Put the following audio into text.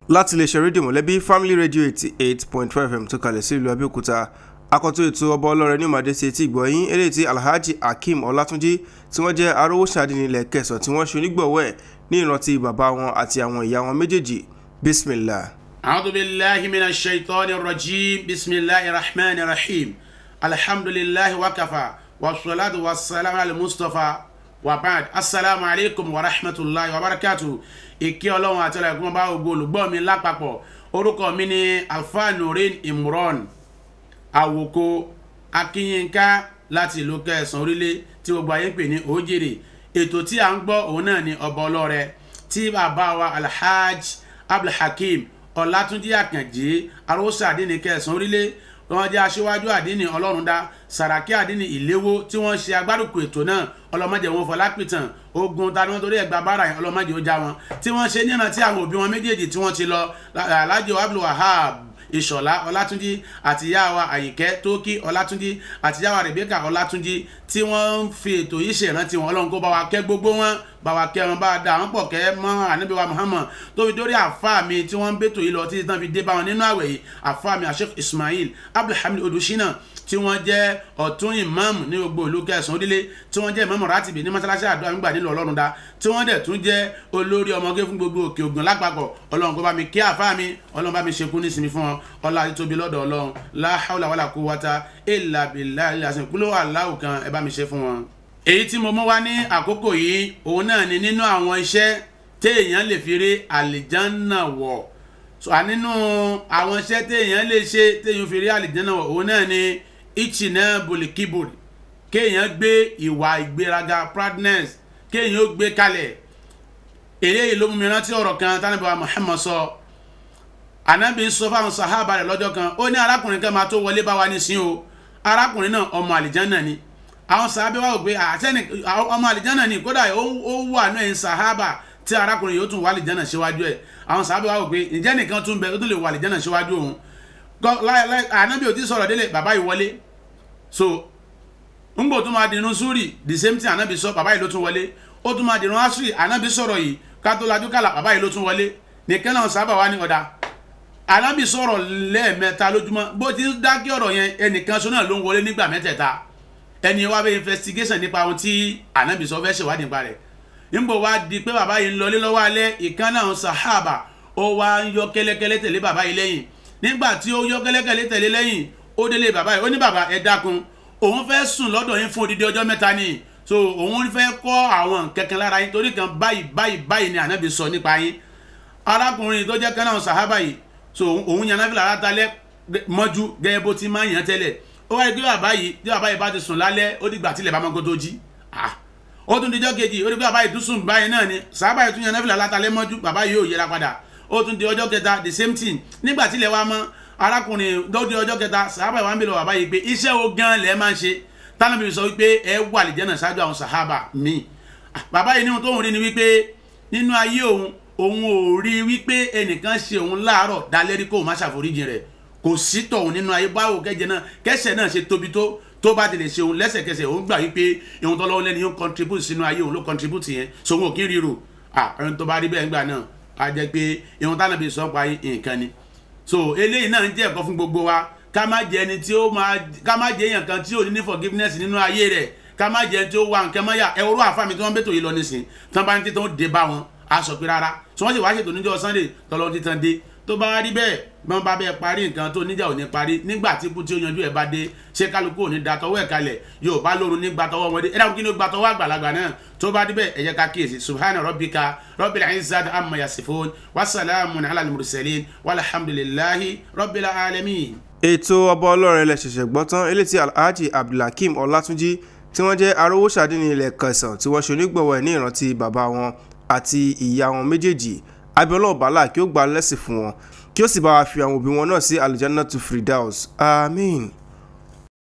láti lè ṣe rédíò mọ̀lẹ́bí Family Radio 88.5 FM tó kalẹ̀ sí ìlú Abẹ́òkúta. Akọ́tún ètò ọba Oloore ní ìmọ̀dé sí etí ìgbọ̀yìn eléyìí tí Alhaji Akeem Olatunji tí wọ́n jẹ́ Arowo Adinni ilẹ̀ Kẹsàn tí wọ́n ṣe onígbọ̀wọ́ ẹ̀ ní ìrántí bàbá wọn àti àwọn ìyá wọn méjèèjì. Bismillah. A'udhu billahi minash shaitanir rajim. Bismillahir rahmanir rahim. Alhamdulillahi wa kafa. Wassalatu wassalamu ala Mustafa. Wa ba'd. Assalamu alaikum wa rahmatullahi wa barakatuh. Ìkẹ́ Ọlọ́run àti ọlá ẹ̀kún bá gbogbo olùgbọ́ mi lápapọ̀. Orúkọ mi ni Alfa Nurin Imran Àwòkọ Akínyínká láti ìlú Kẹsàn orílẹ̀ tí gbogbo ayé ń pè ní Òjèrè. Ètò tí a ń gbọ́ òun náà ni ọba Oloore tí bàbá wa Alhaji Abdulhakeem Olatunji Àkànjí Arowo Adinni Kẹsàn orílẹ̀ wọ́n jẹ́ aṣíwájú Adinni Ọlọ́rundá Sàràkí Adinni Ìléwó tí wọ́n ṣe agbárùkù ètò náà ọlọ́mọdé wọn fọlápìtàn ogun tani wọn torí ẹgbà bára yẹn ọlọ́mọdé ó já wọn tí wọ́n ṣe níran tí àwọn òbí wọn méjèèjì tí wọ́n ti lọ Alhaji Abdulwahab Ìṣọ̀lá Ọlátúnjí àti ìyá wa Àyìnkẹ́ Tókí Ọlátúnjí àti ìyá wa Rebecca Ọlátúnjí tí wọ́n ń fi ètò yìí ṣèrántí wọn Ọlọ́run kó bá wa kẹ́ gbogbo wọn bá wa kẹ́ wọn bá dá wọn pọ̀ kẹ́ mọ́ Ànábì wa Muhammad tó fi dórí àfáà mi tí wọ́n ń bètò yìí lọ títí tán fi dé bá wọn nínú àwẹ̀ yìí àfáà mi Sheikh Ismail Abdulhamid Odushina tí wọ́n jẹ́ ọ̀tún ìmáàmù ní gbogbo ìlú Kẹsàn òdílé tí wọ́n jẹ́ ìmáàmù rátìbì ní mọ́sálásí àdúrà nígbà nílò Ọlọ́rundá tí wọ́n dẹ̀ tún jẹ́ olórí ọmọge fún gbogbo Òkè Ògùn lápapọ̀ Ọlọ́run kó bá mi kí àfáà mi Ọlọ́run bá mi ṣekú ní ìsinmi fún wọn ọlá àti tóbi lọ́dọ̀ Ọlọ́run la hawla wala quwwata illa billahi àsìkúlò Allahu kan ẹ bá mi ṣe fún wọn. Èyí tí mo mú wá ní àkókò yìí òun náà ni nínú àwọn iṣẹ́ téèyàn lè fi rí àlìjánà wọ̀ nínú àwọn iṣẹ́ téèyàn lè ṣe téèyàn fi rí àlìjánà wọ̀ òun náà ni ìchìnà bùlìkìbùrì kéèyàn gbé ìwà ìgbéraga proudness kéèyàn ó gbé kalẹ̀ eléyìí ló mú mi rántí ọ̀rọ̀ kan tánàbí wa Muhammad sọ Ànábì ń sọ fáwọn sàhábà rẹ̀ lọ́jọ́ kan ó ní arákùnrin kan máa tó wọlé bá wa nísìn o arákùnrin náà ọmọ àlìjánà ni àwọn sàhábà wà gbé àtẹni ọmọ àlìjánà ni kódà ó wà náà ń sàhábà tí arákùnrin yóò tún wà àlìjánà síwájú ẹ̀ àwọn sàhábà wà gbé ǹjẹ́ nìkan tún bẹ ó tún lè wà àlìjánà síwájú òun Ànábì ò ti sọ̀rọ̀ délé bàbá yìí wọlé so ngbò tó máa dìrun súrì the same thing Ànábì sọ bàbá yìí ló tún wọlé ó tún máa dìrun asri Ànábì sọ̀rọ̀ yìí kátó lajú kàlà bàbá yìí ló tún wọlé nìkan náà sábà wà ní ọ̀dà Ànábì sọ̀rọ̀ lẹ́ẹ̀mẹ́ta lójúmọ́ bó ti dákẹ́ ọ̀rọ̀ yẹn ẹnìkan sọ náà ló ń wọlé nígbà mẹ́tẹ̀ẹ̀ta ẹni wá bẹ investigation nípa ohun tí Ànábì sọ fẹ́ ṣèwádìí nípa rẹ̀ ngbò wá di pé bàbá yìí ń lọlé lọ́wọ́ alẹ́ ìkan náà sàhábà ó wá ń yọ kẹ́lẹ́kẹ́lẹ́ tẹ̀lé bàbá yìí lẹ́yìn nígbà tí ó yọ kẹ́lẹ́kẹ́lẹ́ tẹ̀lé lẹ́yìn ó délé bàbá yìí ó ní bàbá ẹ dákun òun fẹ́ sùn lọ́dọ̀ yín fún odidi ọjọ́ mẹ́ta ni so òun fẹ́ kọ́ àwọn kankan lára yín torí kan báyìí ni Ànábì sọ nípa yín arákùnrin tó jẹ́ kanáà sàhábà yìí so òun yan náfìlà látàlẹ́ mọ́jú gẹ́gẹ́ bó ti máa ń yàn tẹ́lẹ̀ ó wáyé pé bàbá yìí bá ti sùn lálẹ́ ó dìgbà tílẹ̀ bá mọ́kó tó jí ó tún dijọ́ kejì ó di pé bàbá yìí tún sùn báyìí náà ni sàhábà yìí tún yan náfìlà látàlẹ́ mọ́jú bàbá yìí ò yẹra padà ó tún di ọjọ́ kẹta the same thing nígbà tílẹ̀ wá mọ́ arákùnrin lóde ọjọ́ kẹta sàhábà wa ń bèèrè bàbá yìí pé iṣẹ́ wo gan lẹ máa ń ṣe tánàbí sọ wípé ẹ wà àlìjánà ṣáájú àwọn sàhábà mi bàbá yìí nínú tóun rí ni wípé nínú ayé òun ò rí wípé ẹnìkan ṣe òun láàárọ̀ dalẹ́rí kóun má ṣàforíjì rẹ̀ kò sí tọ̀hún nínú ayé báwo kẹ́sẹ̀ náà ṣe tóbi tó bá ti lè ṣe òun lẹ́sẹ̀kẹsẹ̀ òun gbà wípé ìhun tọ́lọ́wọ́ lẹ́ni yóò contribute sínú ayé òun ló contribute yẹn so òun ò kí ń ríro ẹni tó bá rí bẹ́ẹ̀ gbà náà á jẹ́ pé ìhun tánàbí sọ pa nǹkan ni so eléyìí náà ń jẹ́ ẹ̀kọ́ fún gbogbo wa ká má jẹ́ ẹni tí ó ká má jẹ́ èèyàn kan tí ò ní forgiveness nínú ayé rẹ̀ ká má jẹ́ ẹni tí ó wà nǹkan mọ́yà ẹ̀rọ àfàmì tí wọ́n bètò yìí lọ nísìn tán bá ń tí tó ń dé bá wọn a sọ pé rárá tí wọ́n sì wá ṣètò níjọ́ Sunday tọ́lọ́ ti tán dé tó bá rí bẹ́ẹ̀ bọ́n bá bẹ́ẹ̀ parí nǹkan tó níjà ò ní parí nígbà tí kú tí ó yanjú ẹ̀ bá dé ṣé kálukú ò ní da tọwọ́ ẹ̀ kalẹ̀ yóò bá lóru ní gbatọwọ́ ọmọdé ẹ̀dá kí ni ó gbatọwọ́ àgbàlagbà náà tó bá rí bẹ́ẹ̀ ẹ jẹ́ ká kíyèsí subhana rabbika rabbil izzati amma yasifun wassalamun ala al-mursalin walhamdulillahi rabbil alamin. Ètò ọba Oloore lẹ ṣẹ̀ṣẹ̀ gbọ́ tán eléyìí tí Alhaji Abdulhakeem Olatunji tí wọ́n jẹ́ Arowo Adinni ilẹ̀ Kẹsàn tí wọ́n ṣe onígbọ̀wọ́ ẹ̀ ní ìrántí bàbá wọn àti ìyá wọn méjèèjì abiola ọ̀bàlà kí ó gba lẹ́sìn fún wọn kí ó sì bá wa fi àwọn òbí wọn náà sí Aljannatu Firdaus. Àmín.